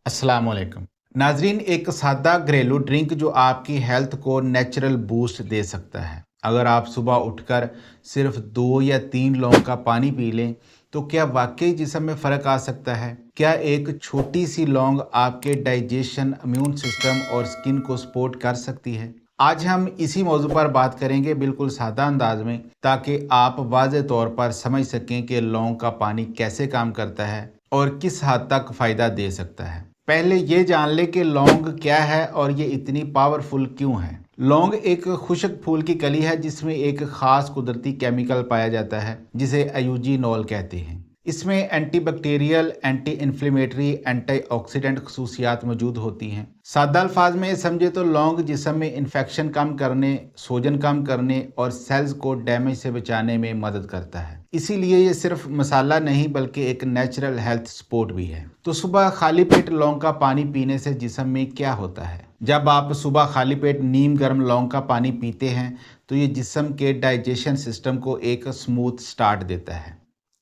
अस्सलाम वालेकुम नाजरीन, एक सादा घरेलू ड्रिंक जो आपकी हेल्थ को नेचुरल बूस्ट दे सकता है। अगर आप सुबह उठकर सिर्फ 2 या 3 लौंग का पानी पी लें तो क्या वाकई जिस्म में फ़र्क आ सकता है? क्या एक छोटी सी लौंग आपके डाइजेशन, इम्यून सिस्टम और स्किन को सपोर्ट कर सकती है? आज हम इसी मौजू पर बात करेंगे बिल्कुल सादा अंदाज में, ताकि आप वाज़े तौर पर समझ सकें कि लौंग का पानी कैसे काम करता है और किस हद तक फ़ायदा दे सकता है। पहले ये जान ले कि लौंग क्या है और ये इतनी पावरफुल क्यों है। लौंग एक खुश्क फूल की कली है जिसमें एक खास कुदरती केमिकल पाया जाता है जिसे अयूजिनोल कहते हैं। इसमें एंटीबैक्टीरियल, एंटी इन्फ्लेमेटरी, एंटीऑक्सीडेंट खसूसियात मौजूद होती हैं। सादा अल्फाज में समझे तो लौंग जिस्म में इन्फेक्शन कम करने, सोजन कम करने और सेल्स को डैमेज से बचाने में मदद करता है। इसीलिए ये सिर्फ मसाला नहीं बल्कि एक नेचुरल हेल्थ सपोर्ट भी है। तो सुबह खाली पेट लौंग का पानी पीने से जिस्म में क्या होता है? जब आप सुबह खाली पेट नीम गर्म लौंग का पानी पीते हैं तो ये जिस्म के डाइजेशन सिस्टम को एक स्मूथ स्टार्ट देता है।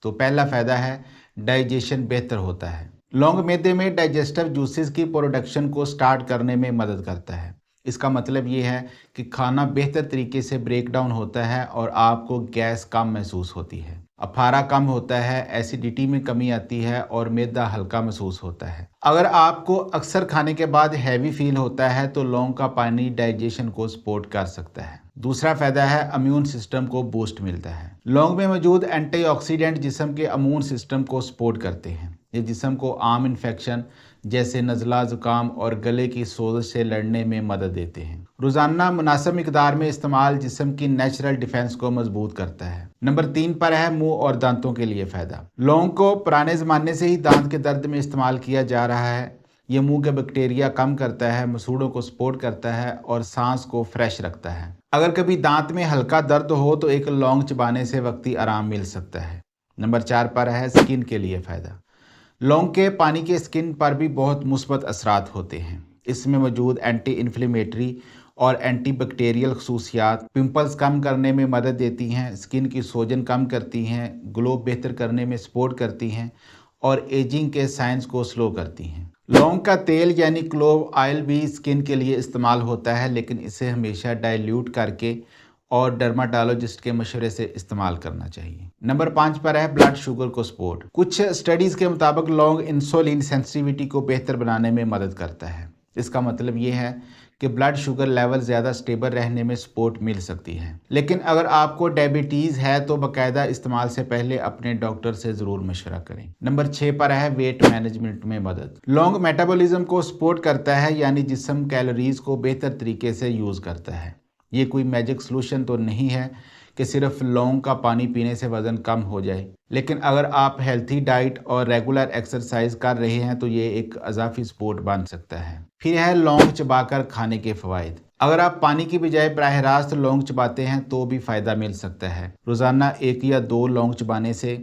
तो पहला फ़ायदा है, डाइजेशन बेहतर होता है। लौंग मैदे में डाइजेस्टिव जूसेस की प्रोडक्शन को स्टार्ट करने में मदद करता है। इसका मतलब ये है कि खाना बेहतर तरीके से ब्रेक डाउन होता है और आपको गैस कम महसूस होती है, अफारा कम होता है, एसिडिटी में कमी आती है और मैदा हल्का महसूस होता है। अगर आपको अक्सर खाने के बाद हैवी फील होता है तो लौंग का पानी डाइजेशन को सपोर्ट कर सकता है। दूसरा फायदा है, इम्यून सिस्टम को बूस्ट मिलता है। लौंग में मौजूद एंटीऑक्सीडेंट जिस्म के इम्यून सिस्टम को सपोर्ट करते हैं। ये जिस्म को आम इन्फेक्शन जैसे नज़ला, ज़ुकाम और गले की सोजश से लड़ने में मदद देते हैं। रोज़ाना मुनासिब मिकदार में इस्तेमाल जिस्म की नेचुरल डिफेंस को मजबूत करता है। नंबर 3 पर है मुंह और दांतों के लिए फ़ायदा। लौंग को पुराने ज़माने से ही दांत के दर्द में इस्तेमाल किया जा रहा है। ये मुंह के बैक्टीरिया कम करता है, मसूड़ों को सपोर्ट करता है और सांस को फ्रेश रखता है। अगर कभी दांत में हल्का दर्द हो तो एक लौंग चबाने से वक्ती आराम मिल सकता है। नंबर 4 पर है स्किन के लिए फ़ायदा। लौंग के पानी के स्किन पर भी बहुत मुस्बत असरात होते हैं। इसमें मौजूद एंटी इन्फ्लेमेटरी और एंटीबैक्टीरियल खसूसियात पिंपल्स कम करने में मदद देती हैं, स्किन की सोजन कम करती हैं, ग्लो बेहतर करने में सपोर्ट करती हैं और एजिंग के साइंस को स्लो करती हैं। लौंग का तेल यानी क्लोव ऑयल भी स्किन के लिए इस्तेमाल होता है, लेकिन इसे हमेशा डाइल्यूट करके और डर्माटोलॉजिस्ट के मशवरे से इस्तेमाल करना चाहिए। नंबर 5 पर है ब्लड शुगर को सपोर्ट। कुछ स्टडीज़ के मुताबिक लौंग इंसुलिन सेंसिटिविटी को बेहतर बनाने में मदद करता है। इसका मतलब ये है कि ब्लड शुगर लेवल ज़्यादा स्टेबल रहने में सपोर्ट मिल सकती है। लेकिन अगर आपको डायबिटीज़ है तो बाकायदा इस्तेमाल से पहले अपने डॉक्टर से ज़रूर मशवरा करें। नंबर 6 पर है वेट मैनेजमेंट में मदद। लौंग मेटाबॉलिज्म को सपोर्ट करता है, यानी जिस्म कैलोरीज को बेहतर तरीके से यूज़ करता है। ये कोई मैजिक सलूशन तो नहीं है कि सिर्फ लौंग का पानी पीने से वज़न कम हो जाए, लेकिन अगर आप हेल्थी डाइट और रेगुलर एक्सरसाइज कर रहे हैं तो ये एक अजाफी सपोर्ट बन सकता है। फिर है लौंग चबाकर खाने के फ़वाइद। अगर आप पानी की बजाय बराह रास्त लौंग चबाते हैं तो भी फ़ायदा मिल सकता है। रोज़ाना 1 या 2 लौंग चबाने से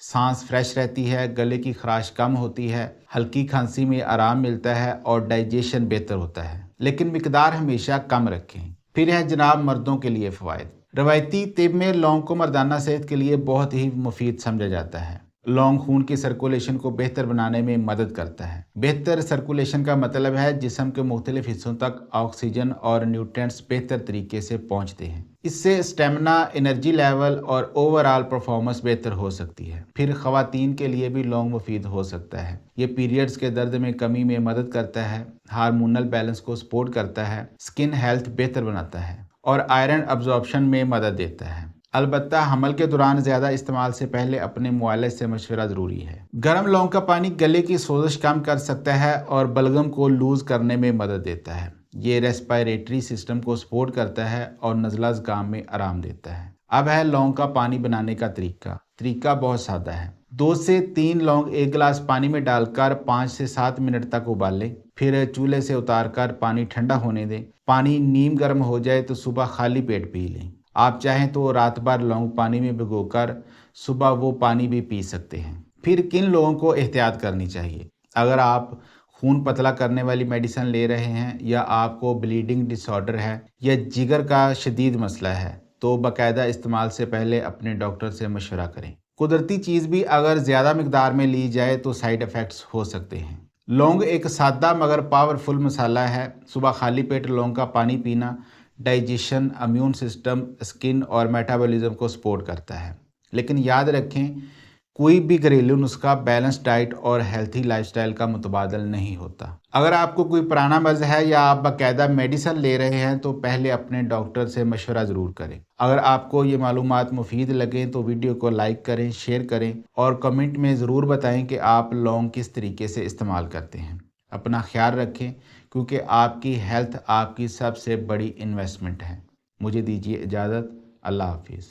सांस फ्रेश रहती है, गले की खराश कम होती है, हल्की खांसी में आराम मिलता है और डाइजेशन बेहतर होता है, लेकिन मिकदार हमेशा कम रखें। फिर है जनाब मर्दों के लिए फ़वाइद। रवायती तिब में लौंग को मर्दाना सेहत के लिए बहुत ही मुफीद समझा जाता है। लौंग खून की सर्कुलेशन को बेहतर बनाने में मदद करता है। बेहतर सर्कुलेशन का मतलब है जिस्म के मुख्तलिफ हिस्सों तक ऑक्सीजन और न्यूट्रिएंट्स बेहतर तरीके से पहुंचते हैं। इससे स्टेमिना, एनर्जी लेवल और ओवरऑल परफॉर्मेंस बेहतर हो सकती है। फिर ख़वातीन के लिए भी लौंग मुफीद हो सकता है। ये पीरियड्स के दर्द में कमी में मदद करता है, हार्मोनल बैलेंस को सपोर्ट करता है, स्किन हेल्थ बेहतर बनाता है और आयरन अब्जॉर्प्शन में मदद देता है। अलबत्ता हमल के दौरान ज़्यादा इस्तेमाल से पहले अपने मुआलिज से मशवरा ज़रूरी है। गर्म लौंग का पानी गले की सोजिश कम कर सकता है और बलगम को लूज़ करने में मदद देता है। ये रेस्पिरेटरी सिस्टम को सपोर्ट करता है और नज़ला ज़ुकाम में आराम देता है। अब है लौंग का पानी बनाने का तरीका बहुत सादा है। 2 से 3 लौंग 1 गिलास पानी में डालकर 5 से 7 मिनट तक उबालें। फिर चूल्हे से उतारकर पानी ठंडा होने दें। पानी नीम गर्म हो जाए तो सुबह खाली पेट पी लें। आप चाहें तो रात भर लौंग पानी में भिगोकर सुबह वो पानी भी पी सकते हैं। फिर किन लोगों को एहतियात करनी चाहिए? अगर आप खून पतला करने वाली मेडिसिन ले रहे हैं या आपको ब्लीडिंग डिसऑर्डर है या जिगर का शदीद मसला है तो बाकायदा इस्तेमाल से पहले अपने डॉक्टर से मशवरा करें। कुदरती चीज़ भी अगर ज़्यादा मिकदार में ली जाए तो साइड इफ़ेक्ट्स हो सकते हैं। लौंग एक सादा मगर पावरफुल मसाला है। सुबह खाली पेट लौंग का पानी पीना डाइजेशन, इम्यून सिस्टम, स्किन और मेटाबॉलिज्म को सपोर्ट करता है। लेकिन याद रखें, कोई भी घरेलू नुस्खा बैलेंस डाइट और हेल्थी लाइफस्टाइल का मुतबादल नहीं होता। अगर आपको कोई पुराना मर्ज है या आप बाकायदा मेडिसिन ले रहे हैं तो पहले अपने डॉक्टर से मशवरा ज़रूर करें। अगर आपको ये मालूमात मुफीद लगें तो वीडियो को लाइक करें, शेयर करें और कमेंट में ज़रूर बताएं कि आप लौंग किस तरीके से इस्तेमाल करते हैं। अपना ख्याल रखें, क्योंकि आपकी हेल्थ आपकी सबसे बड़ी इन्वेस्टमेंट है। मुझे दीजिए इजाज़त। अल्लाह हाफिज़।